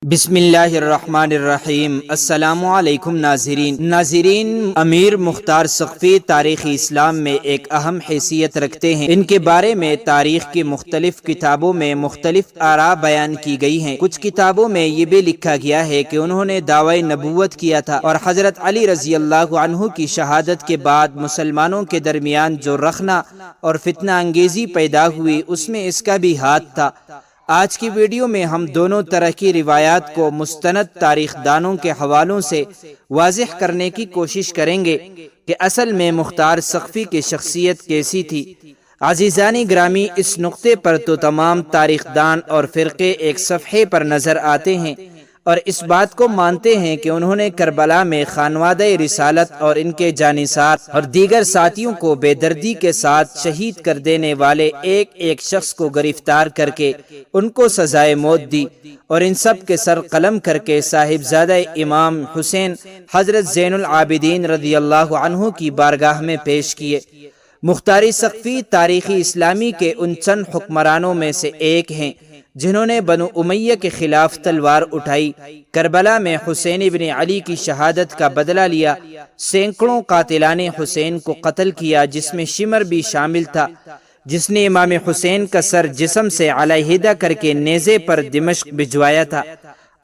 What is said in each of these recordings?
بسم اللہ الرحمن الرحیم۔ السلام علیکم ناظرین، امیر مختار سقفی تاریخ اسلام میں ایک اہم حیثیت رکھتے ہیں۔ ان کے بارے میں تاریخ کی مختلف کتابوں میں مختلف آراء بیان کی گئی ہیں۔ کچھ کتابوں میں یہ بھی لکھا گیا ہے کہ انہوں نے دعوی نبوت کیا تھا اور حضرت علی رضی اللہ عنہ کی شہادت کے بعد مسلمانوں کے درمیان جو رخنہ اور فتنہ انگیزی پیدا ہوئی اس میں اس کا بھی ہاتھ تھا۔ آج کی ویڈیو میں ہم دونوں طرح کی روایات کو مستند تاریخ دانوں کے حوالوں سے واضح کرنے کی کوشش کریں گے کہ اصل میں مختار سقفی کی شخصیت کیسی تھی۔ عزیزان گرامی، اس نقطے پر تو تمام تاریخ دان اور فرقے ایک صفحے پر نظر آتے ہیں اور اس بات کو مانتے ہیں کہ انہوں نے کربلا میں خانوادہ رسالت اور ان کے جانثار اور دیگر ساتھیوں کو بے دردی کے ساتھ شہید کر دینے والے ایک ایک شخص کو گرفتار کر کے ان کو سزائے موت دی اور ان سب کے سر قلم کر کے صاحبزادہ امام حسین حضرت زین العابدین رضی اللہ عنہ کی بارگاہ میں پیش کیے۔ مختار سقفی تاریخی اسلامی کے ان چند حکمرانوں میں سے ایک ہیں جنہوں نے بنو امیہ کے خلاف تلوار اٹھائی، کربلا میں حسین ابن علی کی شہادت کا بدلہ لیا، سینکڑوں قاتلان حسین کو قتل کیا جس میں شمر بھی شامل تھا جس نے امام حسین کا سر جسم سے علیحدہ کر کے نیزے پر دمشق بھجوایا تھا،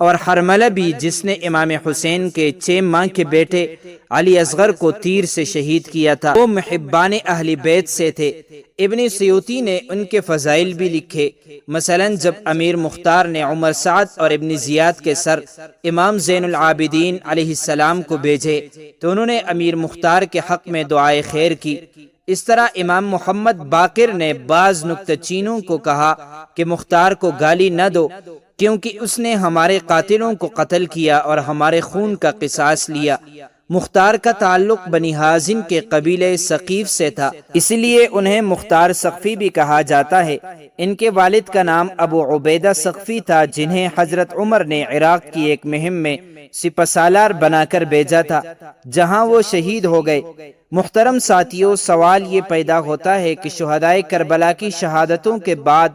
اور حرملہ بھی جس نے امام حسین کے 6 ماہ کے بیٹے علی اصغر کو تیر سے شہید کیا تھا۔ وہ محبان اہل بیت سے تھے۔ ابن سیوطی نے ان کے فضائل بھی لکھے، مثلا جب امیر مختار نے عمر سعد اور ابن زیاد کے سر امام زین العابدین علیہ السلام کو بھیجے تو انہوں نے امیر مختار کے حق میں دعائے خیر کی۔ اس طرح امام محمد باقر نے بعض نکتہ چینوں کو کہا کہ مختار کو گالی نہ دو کیونکہ اس نے ہمارے قاتلوں کو قتل کیا اور ہمارے خون کا قصاص لیا۔ مختار کا تعلق بنی ہازن کے قبیلے ثقیف سے تھا، اس لیے انہیں مختار سقفی بھی کہا جاتا ہے۔ ان کے والد کا نام ابو عبیدہ سقفی تھا جنہیں حضرت عمر نے عراق کی ایک مہم میں سپہ سالار بنا کر بھیجا تھا جہاں وہ شہید ہو گئے۔ محترم ساتھیوں، سوال یہ پیدا ہوتا ہے کہ شہدائے کربلا کی شہادتوں کے بعد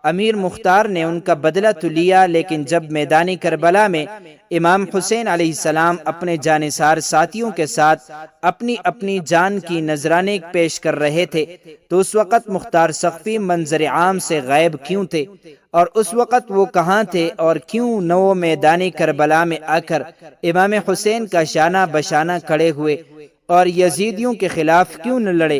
امیر مختار نے ان کا بدلہ تو لیا، لیکن جب میدان کربلا میں امام حسین علیہ السلام اپنے جانثار ساتھیوں کے ساتھ اپنی اپنی جان کی نذرانے پیش کر رہے تھے تو اس وقت مختار سقفی منظر عام سے غائب کیوں تھے، اور اس وقت وہ کہاں تھے اور کیوں نہ وہ میدان کربلا میں آ کر امام حسین کا شانہ بشانہ کھڑے ہوئے اور یزیدیوں کے خلاف کیوں نہ لڑے؟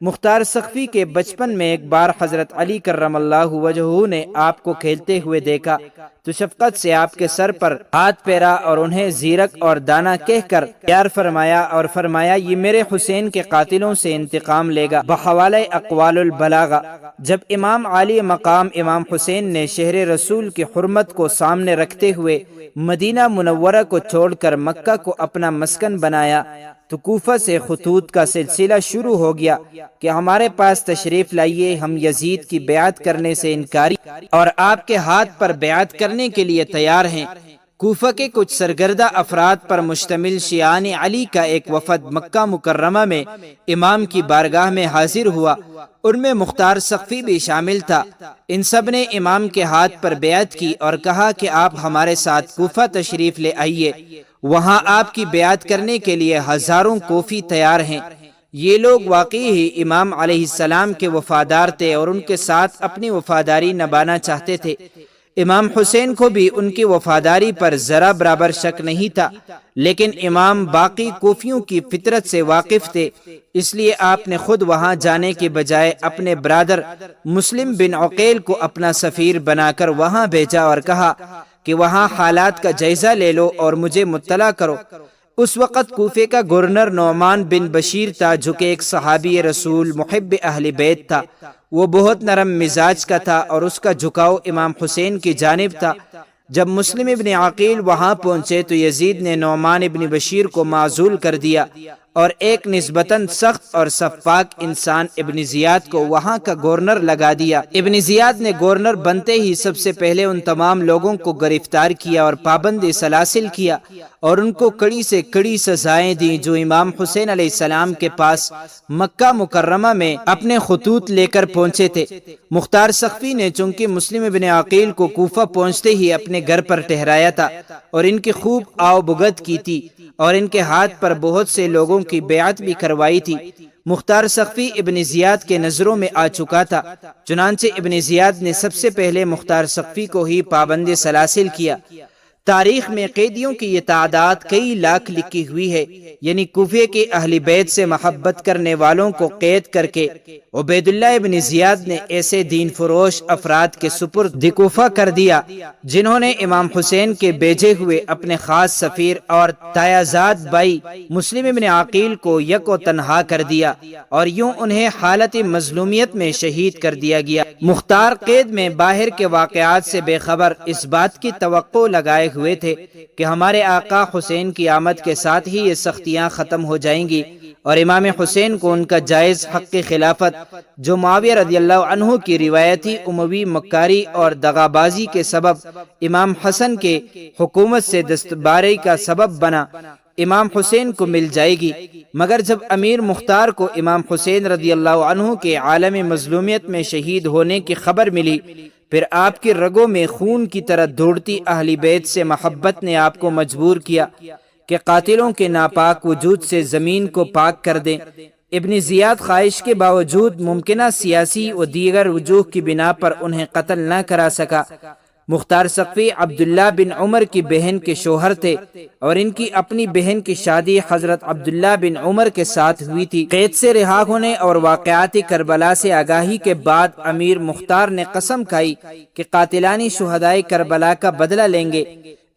مختار سقفی کے بچپن میں ایک بار حضرت علی کرم اللہ وجہہ نے آپ کو کھیلتے ہوئے دیکھا تو شفقت سے آپ کے سر پر ہاتھ پھیرا اور انہیں زیرک اور دانا کہہ کر پیار فرمایا اور فرمایا یہ میرے حسین کے قاتلوں سے انتقام لے گا، بحوالہ اقوال البلاغہ۔ جب امام عالی مقام امام حسین نے شہر رسول کی حرمت کو سامنے رکھتے ہوئے مدینہ منورہ کو چھوڑ کر مکہ کو اپنا مسکن بنایا تو کوفہ سے خطوط کا سلسلہ شروع ہو گیا کہ ہمارے پاس تشریف لائیے، ہم یزید کی بیعت کرنے سے انکاری اور آپ کے ہاتھ پر بیعت کرنے کے لیے تیار ہیں۔ کوفہ کے کچھ سرگردہ افراد پر مشتمل شیعان علی کا ایک وفد مکہ مکرمہ میں امام کی بارگاہ میں حاضر ہوا، ان میں مختار سقفی بھی شامل تھا۔ ان سب نے امام کے ہاتھ پر بیعت کی اور کہا کہ آپ ہمارے ساتھ کوفہ تشریف لے آئیے، وہاں آپ کی بیعت کرنے کے لیے ہزاروں کوفی تیار ہیں۔ یہ لوگ واقعی ہی امام علیہ السلام کے وفادار تھے اور ان کے ساتھ اپنی وفاداری نبھانا چاہتے تھے۔ امام حسین کو بھی ان کی وفاداری پر ذرا برابر شک نہیں تھا، لیکن امام باقی کوفیوں کی فطرت سے واقف تھے، اس لیے آپ نے خود وہاں جانے کے بجائے اپنے برادر مسلم بن عقیل کو اپنا سفیر بنا کر وہاں بھیجا اور کہا کہ وہاں حالات کا جائزہ لے لو اور مجھے مطلع کرو۔ اس وقت کوفے کا گورنر نعمان بن بشیر تھا جو کہ ایک صحابی رسول محب اہل بیت تھا۔ وہ بہت نرم مزاج کا تھا اور اس کا جھکاؤ امام حسین کی جانب تھا۔ جب مسلم ابن عقیل وہاں پہنچے تو یزید نے نعمان ابن بشیر کو معزول کر دیا اور ایک نسبتاً سخت اور سفاک انسان ابن زیاد کو وہاں کا گورنر لگا دیا۔ ابن زیاد نے گورنر بنتے ہی سب سے پہلے ان تمام لوگوں کو گرفتار کیا اور پابند سلاسل کیا اور ان کو کڑی سے کڑی سزائیں دیں جو امام حسین علیہ السلام کے پاس مکہ مکرمہ میں اپنے خطوط لے کر پہنچے تھے۔ مختار سقفی نے چونکہ مسلم ابن عقیل کو کوفہ پہنچتے ہی اپنے گھر پر ٹھہرایا تھا اور ان کی خوب آؤ بھگت کی تھی اور ان کے ہاتھ پر بہت سے لوگوں کی بیعت بھی کروائی تھی۔ مختار سقفی ابن زیاد کے نظروں میں آ چکا تھا، چنانچہ ابن زیاد نے سب سے پہلے مختار سقفی کو ہی پابند سلاسل کیا۔ تاریخ میں قیدیوں کی یہ تعداد کئی لاکھ لکھی ہوئی ہے، یعنی کوفے کے اہل بیت سے محبت کرنے والوں کو قید کر کے عبید اللہ ابن زیاد نے ایسے دین فروش افراد کے سپرد کوفہ کر دیا جنہوں نے امام حسین کے بھیجے ہوئے اپنے خاص سفیر اور تایازاد بھائی مسلم ابن عقیل کو یک و تنہا کر دیا اور یوں انہیں حالت مظلومیت میں شہید کر دیا گیا۔ مختار قید میں باہر کے واقعات سے بے خبر اس بات کی توقع لگائے ہوئے تھے کہ ہمارے آقا حسین کی آمد کے ساتھ ہی یہ سختیاں ختم ہو جائیں گی اور امام حسین کو ان کا جائز حق خلافت جو معاویہ رضی اللہ عنہ کی روایتی اموی مکاری اور دغابازی کے سبب امام حسن کے حکومت سے دستباری کا سبب بنا، امام حسین کو مل جائے گی۔ مگر جب امیر مختار کو امام حسین رضی اللہ عنہ کے عالم مظلومیت میں شہید ہونے کی خبر ملی، پھر آپ کی رگوں میں خون کی طرح دوڑتی اہل بیت سے محبت نے آپ کو مجبور کیا کہ قاتلوں کے ناپاک وجود سے زمین کو پاک کر دیں۔ ابن زیاد خواہش کے باوجود ممکنہ سیاسی و دیگر وجوہ کی بنا پر انہیں قتل نہ کرا سکا۔ مختار سقفی عبداللہ بن عمر کی بہن کے شوہر تھے اور ان کی اپنی بہن کی شادی حضرت عبداللہ بن عمر کے ساتھ ہوئی تھی۔ قید سے رہا ہونے اور واقعات کربلا سے آگاہی کے بعد امیر مختار نے قسم کھائی کہ قاتلان شہدائے کربلا کا بدلہ لیں گے۔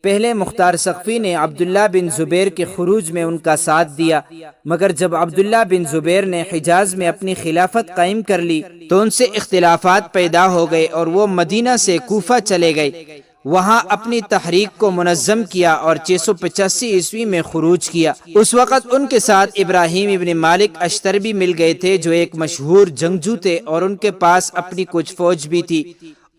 پہلے مختار سقفی نے عبداللہ بن زبیر کے خروج میں ان کا ساتھ دیا، مگر جب عبداللہ بن زبیر نے حجاز میں اپنی خلافت قائم کر لی تو ان سے اختلافات پیدا ہو گئے اور وہ مدینہ سے کوفہ چلے گئے، وہاں اپنی تحریک کو منظم کیا اور 685 عیسوی میں خروج کیا۔ اس وقت ان کے ساتھ ابراہیم ابن مالک اشتربی مل گئے تھے جو ایک مشہور جنگجو تھے اور ان کے پاس اپنی کچھ فوج بھی تھی۔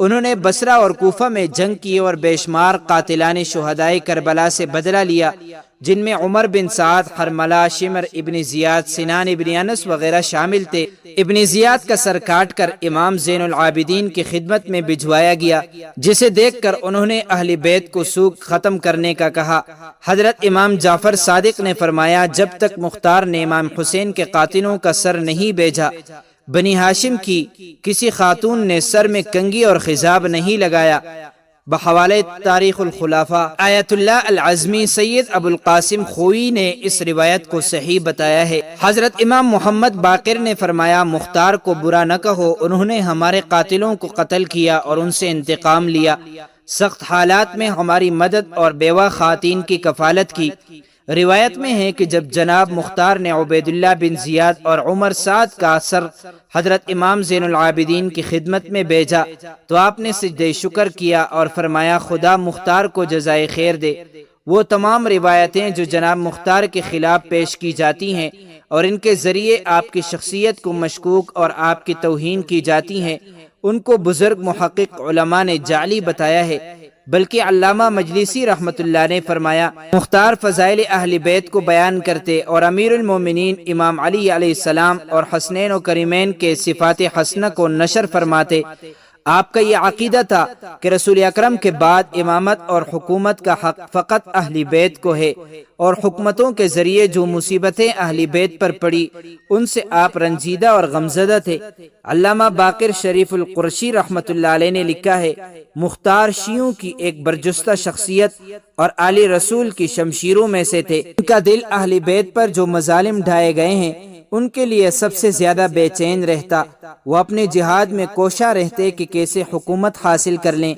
انہوں نے بصرہ اور کوفہ میں جنگ کی اور بے شمار قاتلان شہدائے کربلا سے بدلہ لیا، جن میں عمر بن سعد، حرملہ، شمر ابن زیاد، سنان ابن انس وغیرہ شامل تھے۔ ابن زیاد کا سر کاٹ کر امام زین العابدین کی خدمت میں بھجوایا گیا، جسے دیکھ کر انہوں نے اہل بیت کو سوگ ختم کرنے کا کہا۔ حضرت امام جعفر صادق نے فرمایا، جب تک مختار نے امام حسین کے قاتلوں کا سر نہیں بھیجا، بنی ہاشم کی کسی خاتون نے سر میں کنگھی اور خضاب نہیں لگایا۔ بحوالہ تاریخ الخلفاء آیت اللہ العظمی سید ابو القاسم خوئی نے اس روایت کو صحیح بتایا ہے۔ حضرت امام محمد باقر نے فرمایا، مختار کو برا نہ کہو، انہوں نے ہمارے قاتلوں کو قتل کیا اور ان سے انتقام لیا، سخت حالات میں ہماری مدد اور بیوہ خواتین کی کفالت کی۔ روایت میں ہے کہ جب جناب مختار نے عبید اللہ بن زیاد اور عمر سعد کا سر حضرت امام زین العابدین کی خدمت میں بھیجا تو آپ نے سجدہ شکر کیا اور فرمایا، خدا مختار کو جزائے خیر دے۔ وہ تمام روایتیں جو جناب مختار کے خلاف پیش کی جاتی ہیں اور ان کے ذریعے آپ کی شخصیت کو مشکوک اور آپ کی توہین کی جاتی ہیں، ان کو بزرگ محقق علماء نے جعلی بتایا ہے۔ بلکہ علامہ مجلسی رحمۃ اللہ نے فرمایا، مختار فضائل اہل بیت کو بیان کرتے اور امیر المومنین امام علی علیہ السلام اور حسنین و کریمین کے صفات حسنہ کو نشر فرماتے۔ آپ کا یہ عقیدہ تھا کہ رسول اکرم کے بعد امامت اور حکومت کا حق فقط اہل بیت کو ہے، اور حکومتوں کے ذریعے جو مصیبتیں اہل بیت پر پڑی ان سے آپ رنجیدہ اور غمزدہ تھے۔ علامہ باقر شریف القرشی رحمۃ اللہ علیہ نے لکھا ہے، مختار شیعوں کی ایک برجستہ شخصیت اور آل رسول کی شمشیروں میں سے تھے۔ ان کا دل اہل بیت پر جو مظالم ڈھائے گئے ہیں ان کے لیے سب سے زیادہ بے چین رہتا۔ وہ اپنے جہاد میں کوشاں رہتے کہ کیسے حکومت حاصل کر لیں،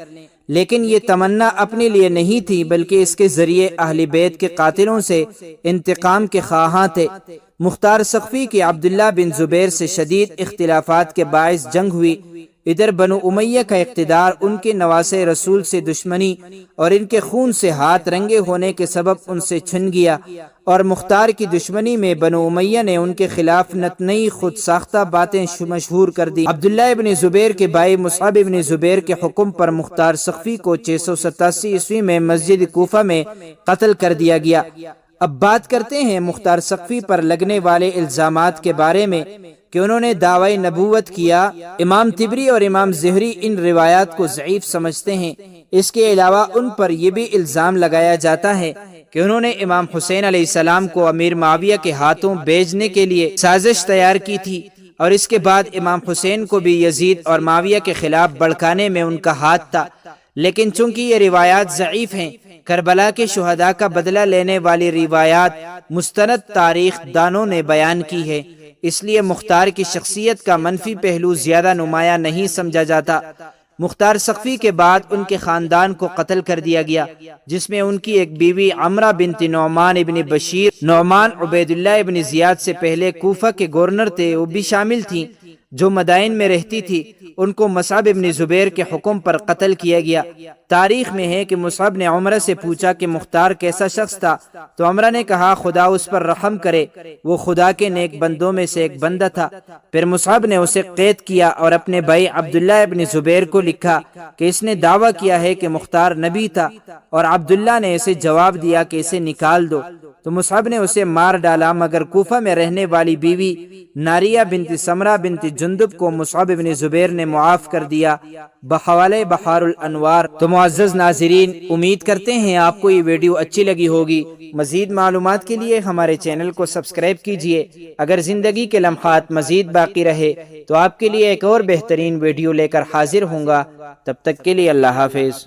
لیکن یہ تمنا اپنے لیے نہیں تھی بلکہ اس کے ذریعے اہل بیت کے قاتلوں سے انتقام کے خواہاں تھے۔ مختار سقفی کی عبداللہ بن زبیر سے شدید اختلافات کے باعث جنگ ہوئی۔ ادھر بنو امیہ کا اقتدار ان کے نواسے رسول سے دشمنی اور ان کے خون سے ہاتھ رنگے ہونے کے سبب ان سے چھن گیا، اور مختار کی دشمنی میں بنو امیہ نے ان کے خلاف نت نئی خود ساختہ باتیں مشہور کر دی۔ عبداللہ ابن زبیر کے بھائی مصعب ابن زبیر کے حکم پر مختار ثقفی کو 687 عیسوی میں مسجد کوفہ میں قتل کر دیا گیا۔ اب بات کرتے ہیں مختار ثقفی پر لگنے والے الزامات کے بارے میں کہ انہوں نے دعوی نبوت کیا۔ امام طبری اور امام زہری ان روایات کو ضعیف سمجھتے ہیں۔ اس کے علاوہ ان پر یہ بھی الزام لگایا جاتا ہے کہ انہوں نے امام حسین علیہ السلام کو امیر معاویہ کے ہاتھوں بیچنے کے لیے سازش تیار کی تھی، اور اس کے بعد امام حسین کو بھی یزید اور معاویہ کے خلاف بھڑکانے میں ان کا ہاتھ تھا۔ لیکن چونکہ یہ روایات ضعیف ہیں، کربلا کے شہداء کا بدلہ لینے والی روایات مستند تاریخ دانوں نے بیان کی ہے، اس لیے مختار کی شخصیت کا منفی پہلو زیادہ نمایاں نہیں سمجھا جاتا۔ مختار ثقفی کے بعد ان کے خاندان کو قتل کر دیا گیا، جس میں ان کی ایک بیوی عمرہ بنت نعمان ابن بشیر، نعمان عبید اللہ ابن زیاد سے پہلے کوفہ کے گورنر تھے، وہ بھی شامل تھیں، جو مدائن میں رہتی تھی۔ ان کو مصعب ابن زبیر کے حکم پر قتل کیا گیا۔ تاریخ میں ہے کہ مصعب نے عمرہ سے پوچھا کہ مختار کیسا شخص تھا، تو عمرہ نے کہا خدا اس پر رحم کرے، وہ خدا کے نیک بندوں میں سے ایک بندہ تھا۔ پھر مصعب نے اسے قید کیا اور اپنے بھائی عبداللہ ابن زبیر کو لکھا کہ اس نے دعویٰ کیا ہے کہ مختار نبی تھا، اور عبداللہ نے اسے جواب دیا کہ اسے نکال دو، تو مصعب نے اسے مار ڈالا، مگر کوفہ میں رہنے والی بیوی ناریہ بنت سمرہ بنت جندب کو مصعب ابن زبیر نے معاف کر دیا، بحوالہ بحار الانوار۔ تو معزز ناظرین، امید کرتے ہیں آپ کو یہ ویڈیو اچھی لگی ہوگی۔ مزید معلومات کے لیے ہمارے چینل کو سبسکرائب کیجیے۔ اگر زندگی کے لمحات مزید باقی رہے تو آپ کے لیے ایک اور بہترین ویڈیو لے کر حاضر ہوں گا۔ تب تک کے لیے اللہ حافظ۔